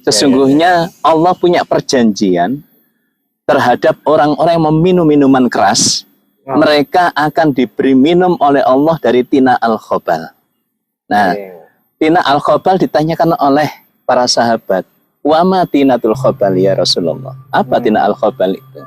Sesungguhnya Allah punya perjanjian terhadap orang-orang yang meminum minuman keras. Mereka akan diberi minum oleh Allah dari tina al-khobal. Nah, tina al-khobal ditanyakan oleh para sahabat, wa ma tinatul khobal ya Rasulullah. Apa tina al-khobal itu?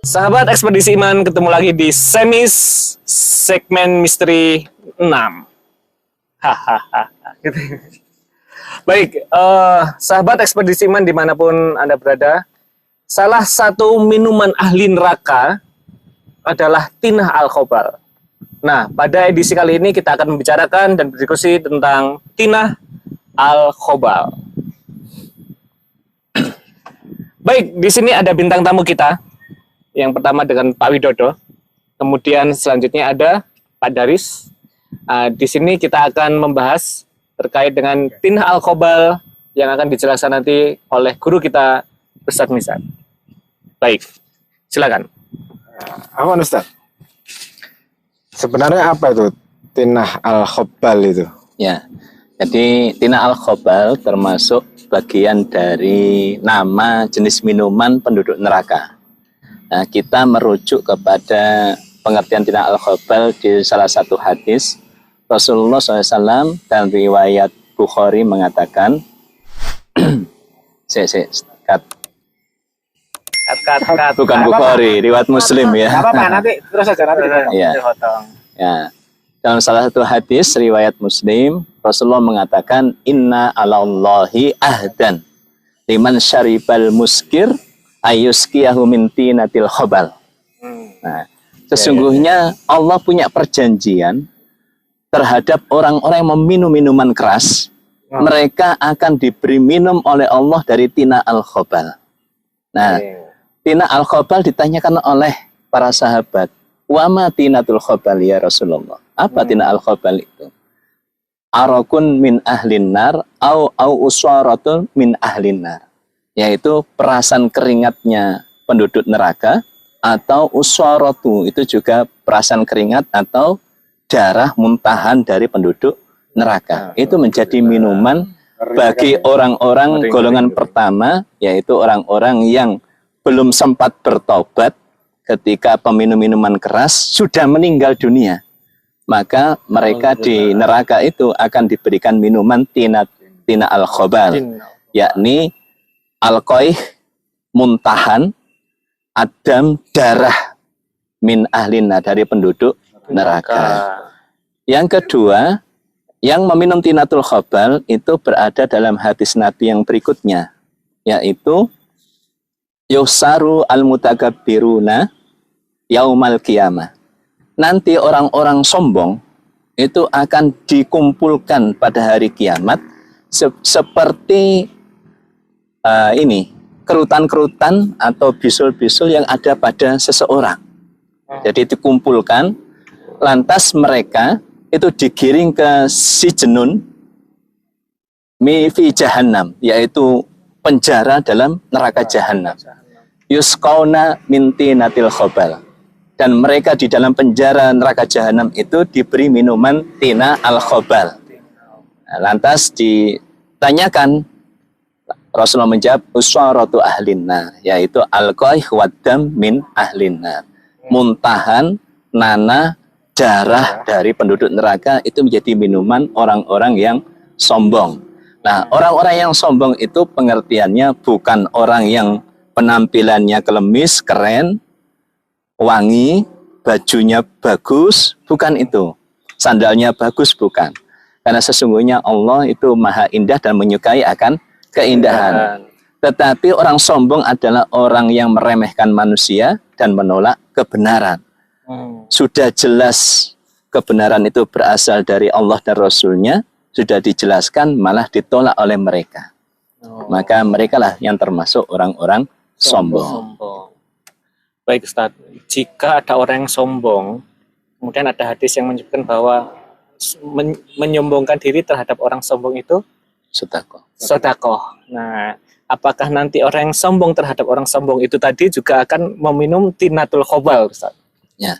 Sahabat Ekspedisi Iman, ketemu lagi di Semis segmen misteri 6. Hahaha. Baik, sahabat Ekspedisi Iman dimanapun Anda berada, salah satu minuman ahli neraka adalah tinah al-khobal. Nah, pada edisi kali ini kita akan membicarakan dan berdiskusi tentang tinah al-khobal. Baik, di sini ada bintang tamu kita. Yang pertama dengan Pak Widodo, kemudian selanjutnya ada Pak Daris. Di sini kita akan membahas terkait dengan tinah al-khobal yang akan dijelaskan nanti oleh guru kita, Ustadz Misan. Baik, silakan. Apa Ustadz? Sebenarnya apa itu tinah al-khobal itu? Ya, jadi tinah al-khobal termasuk bagian dari nama jenis minuman penduduk neraka. Nah, kita merujuk kepada pengertian tinah al-khobal di salah satu hadis Rasulullah SAW dan riwayat Bukhari mengatakan bukan Bukhari, riwayat Muslim ya. Apa nanti terus aja nanti dipotong. Ya. Dalam salah satu hadis riwayat Muslim, Rasulullah mengatakan inna alallahi ahdan liman syaribal muskir ayuskiyahu min tinatil khobal. Nah, sesungguhnya Allah punya perjanjian terhadap orang-orang yang meminum minuman keras. Mereka akan diberi minum oleh Allah dari tina al-khobal. Nah, tina al-khobal ditanyakan oleh para sahabat, wa ma tinatul khobal ya Rasulullah. Apa tina al-khobal itu? Arakun min ahlin nar au uswaratun min ahlin nar. Yaitu perasan keringatnya penduduk neraka, atau uswaratu, itu juga perasan keringat atau darah muntahan dari penduduk neraka. Itu menjadi minuman bagi orang-orang golongan pertama, yaitu orang-orang yang belum sempat bertobat ketika peminum minuman keras sudah meninggal dunia. Maka mereka di neraka itu akan diberikan minuman tina al-khobal, yakni alkoih, muntahan, adam, darah, min ahlina, dari penduduk neraka. Yang kedua, yang meminum tinatul khobal itu berada dalam hadis Nabi yang berikutnya, yaitu yusaru al-mutakabbiruna yaumal qiyamah. Nanti orang-orang sombong itu akan dikumpulkan pada hari kiamat seperti kerutan-kerutan atau bisul-bisul yang ada pada seseorang. Jadi dikumpulkan, lantas mereka itu digiring ke Sijnun fi jahannam, yaitu penjara dalam neraka jahannam. Yusqauna min tinatil khobal. Dan mereka di dalam penjara neraka jahannam itu diberi minuman tina al-khobal. Nah, lantas ditanyakan, Rasulullah menjawab uswaratu ahlinnar, yaitu alqaih wadam min ahlinnar. Muntahan, nanah, darah dari penduduk neraka itu menjadi minuman orang-orang yang sombong. Nah, orang-orang yang sombong itu pengertiannya bukan orang yang penampilannya kelemis, keren, wangi, bajunya bagus, bukan itu. Sandalnya bagus, bukan. Karena sesungguhnya Allah itu maha indah dan menyukai akan keindahan. Tetapi orang sombong adalah orang yang meremehkan manusia dan menolak kebenaran. Sudah jelas kebenaran itu berasal dari Allah dan Rasulnya, sudah dijelaskan malah ditolak oleh mereka. Maka mereka lah yang termasuk orang-orang sombong. Baik Ustaz, jika ada orang yang sombong, kemudian ada hadis yang menyebutkan bahwa menyombongkan diri terhadap orang sombong itu Sedekah. sedekah. Nah, apakah nanti orang yang sombong terhadap orang sombong itu tadi juga akan meminum tinatul khobal, Ustaz? Ya.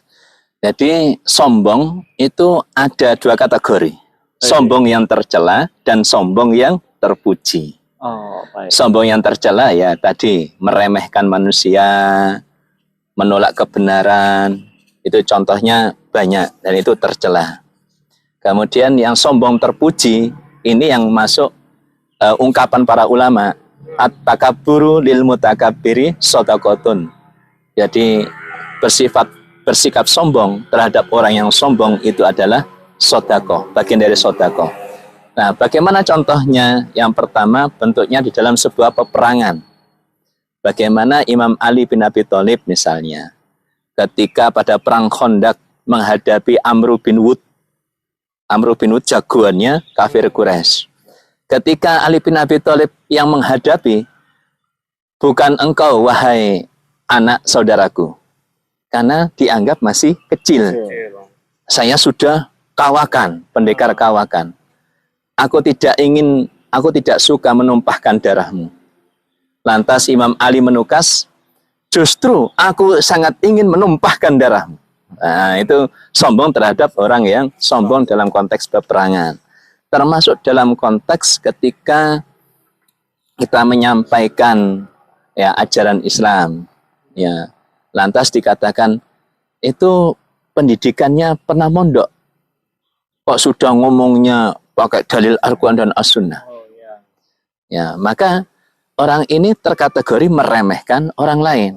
Jadi sombong itu ada dua kategori. Sombong yang tercela dan sombong yang terpuji. Oh, baik. Sombong yang tercela ya tadi meremehkan manusia, menolak kebenaran, itu contohnya banyak dan itu tercela. Kemudian yang sombong terpuji, ini yang masuk ungkapan para ulama, at-takabburu lil mutakabbiri shadaqatun. Jadi bersikap sombong terhadap orang yang sombong itu adalah sedekah, bagian dari sedekah. Nah, bagaimana contohnya? Yang pertama bentuknya di dalam sebuah peperangan. Bagaimana Imam Ali bin Abi Thalib misalnya, ketika pada perang Khandaq menghadapi Amr bin Wud jagoannya kafir Quraisy. Ketika Ali bin Abi Thalib yang menghadapi, bukan engkau wahai anak saudaraku, karena dianggap masih kecil. Saya sudah kawakan, pendekar kawakan. Aku tidak suka menumpahkan darahmu. Lantas Imam Ali menukas, justru aku sangat ingin menumpahkan darahmu. Nah, itu sombong terhadap orang yang sombong dalam konteks peperangan. Termasuk dalam konteks ketika kita menyampaikan ya ajaran Islam, ya lantas dikatakan itu pendidikannya pernah mondok, kok sudah ngomongnya pakai dalil Al-Quran dan As-Sunnah. Ya, maka orang ini terkategori meremehkan orang lain.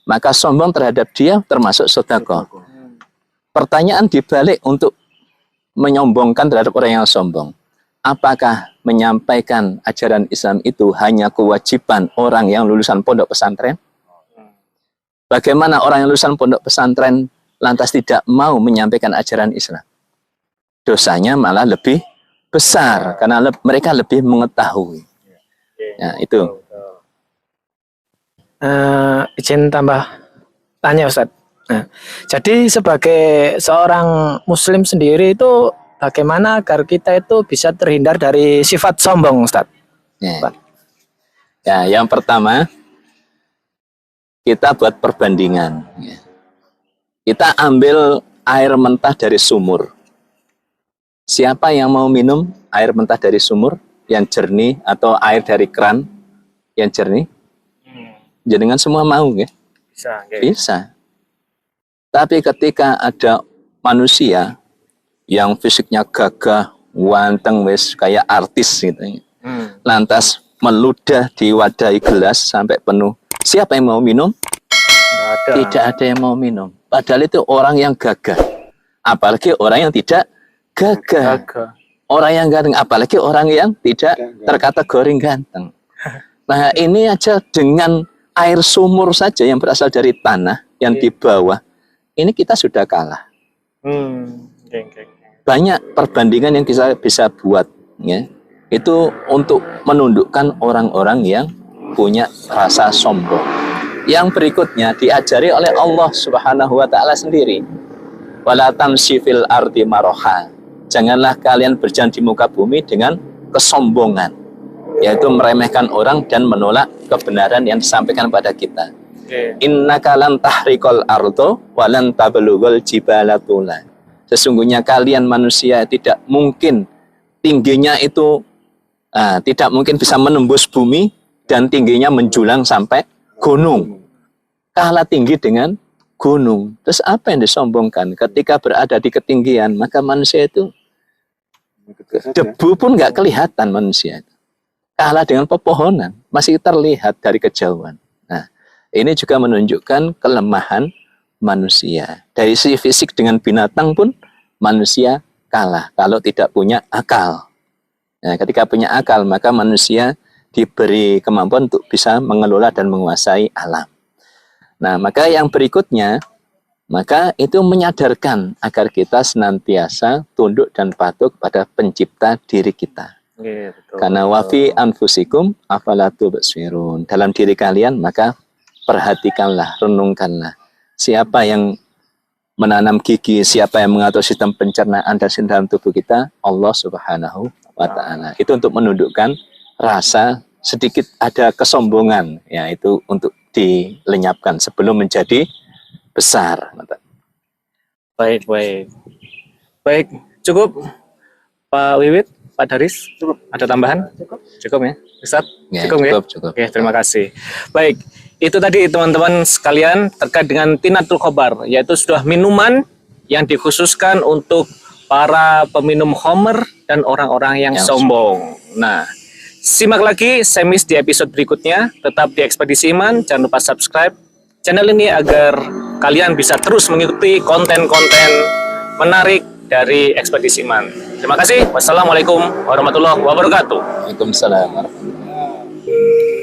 Maka sombong terhadap dia termasuk sedekah. Pertanyaan dibalik untuk menyombongkan terhadap orang yang sombong. Apakah menyampaikan ajaran Islam itu hanya kewajiban orang yang lulusan pondok pesantren? Bagaimana orang yang lulusan pondok pesantren lantas tidak mau menyampaikan ajaran Islam? Dosanya malah lebih besar karena mereka lebih mengetahui. Ya, itu. Izin tambah tanya Ustadz. Nah, jadi sebagai seorang Muslim sendiri itu bagaimana agar kita itu bisa terhindar dari sifat sombong, Ustadz? Ya. Ya, yang pertama kita buat perbandingan. Ya. Kita ambil air mentah dari sumur. Siapa yang mau minum air mentah dari sumur yang jernih atau air dari keran yang jernih? Jenengan semua mau, ya? Bisa. Bisa. Tapi ketika ada manusia yang fisiknya gagah, ganteng, wis kayak artis gitu, lantas meludah di wadai gelas sampai penuh, siapa yang mau minum? Tidak ada yang mau minum. Padahal itu orang yang gagah. Apalagi orang yang tidak gagah. Orang yang ganteng, apalagi orang yang tidak terkategori ganteng. Nah, ini aja dengan air sumur saja yang berasal dari tanah yang di bawah, ini kita sudah kalah. Banyak perbandingan yang kita bisa buat, ya. Itu untuk menundukkan orang-orang yang punya rasa sombong. Yang berikutnya diajari oleh Allah Subhanahu wa taala sendiri. Wala tamshi fil ardi maraha. Janganlah kalian berjalan di muka bumi dengan kesombongan, yaitu meremehkan orang dan menolak kebenaran yang disampaikan pada kita. Innaka lan tahriqal ardo wa lan tablughal jibala tula. Sesungguhnya kalian manusia tidak mungkin tingginya itu tidak mungkin bisa menembus bumi dan tingginya menjulang sampai gunung. Kalah tinggi dengan gunung. Terus apa yang disombongkan? Ketika berada di ketinggian, maka manusia itu debu pun nggak kelihatan manusia itu. Kalah dengan pepohonan, masih terlihat dari kejauhan. Nah, ini juga menunjukkan kelemahan manusia. Dari sisi fisik dengan binatang pun manusia kalah kalau tidak punya akal. Nah, ketika punya akal, maka manusia diberi kemampuan untuk bisa mengelola dan menguasai alam. Nah, maka yang berikutnya, maka itu menyadarkan agar kita senantiasa tunduk dan patuh kepada pencipta diri kita. Gitu. Karena wafi anfusikum afala tubsirun. Dalam diri kalian maka perhatikanlah, renungkanlah. Siapa yang menanam gigi, siapa yang mengatur sistem pencernaan dan dalam tubuh kita? Allah Subhanahu wa taala. Itu untuk menundukkan rasa sedikit ada kesombongan, ya itu untuk dilenyapkan sebelum menjadi besar. Baik. Baik, cukup Pak Wiwit, Pak Daris. Cukup. Ada tambahan? Cukup ya, Ustaz? Ya, Cukup ya? cukup. Oke, terima kasih. Baik, itu tadi teman-teman sekalian terkait dengan Tinatul Khobar, yaitu sudah minuman yang dikhususkan untuk para peminum khamr dan orang-orang yang sombong. Nah, simak lagi semis di episode berikutnya. Tetap di Ekspedisi Iman, jangan lupa subscribe channel ini agar kalian bisa terus mengikuti konten-konten menarik dari Ekspedisi Iman. Terima kasih. Wassalamualaikum warahmatullahi wabarakatuh. Waalaikumsalam warahmatullahi wabarakatuh.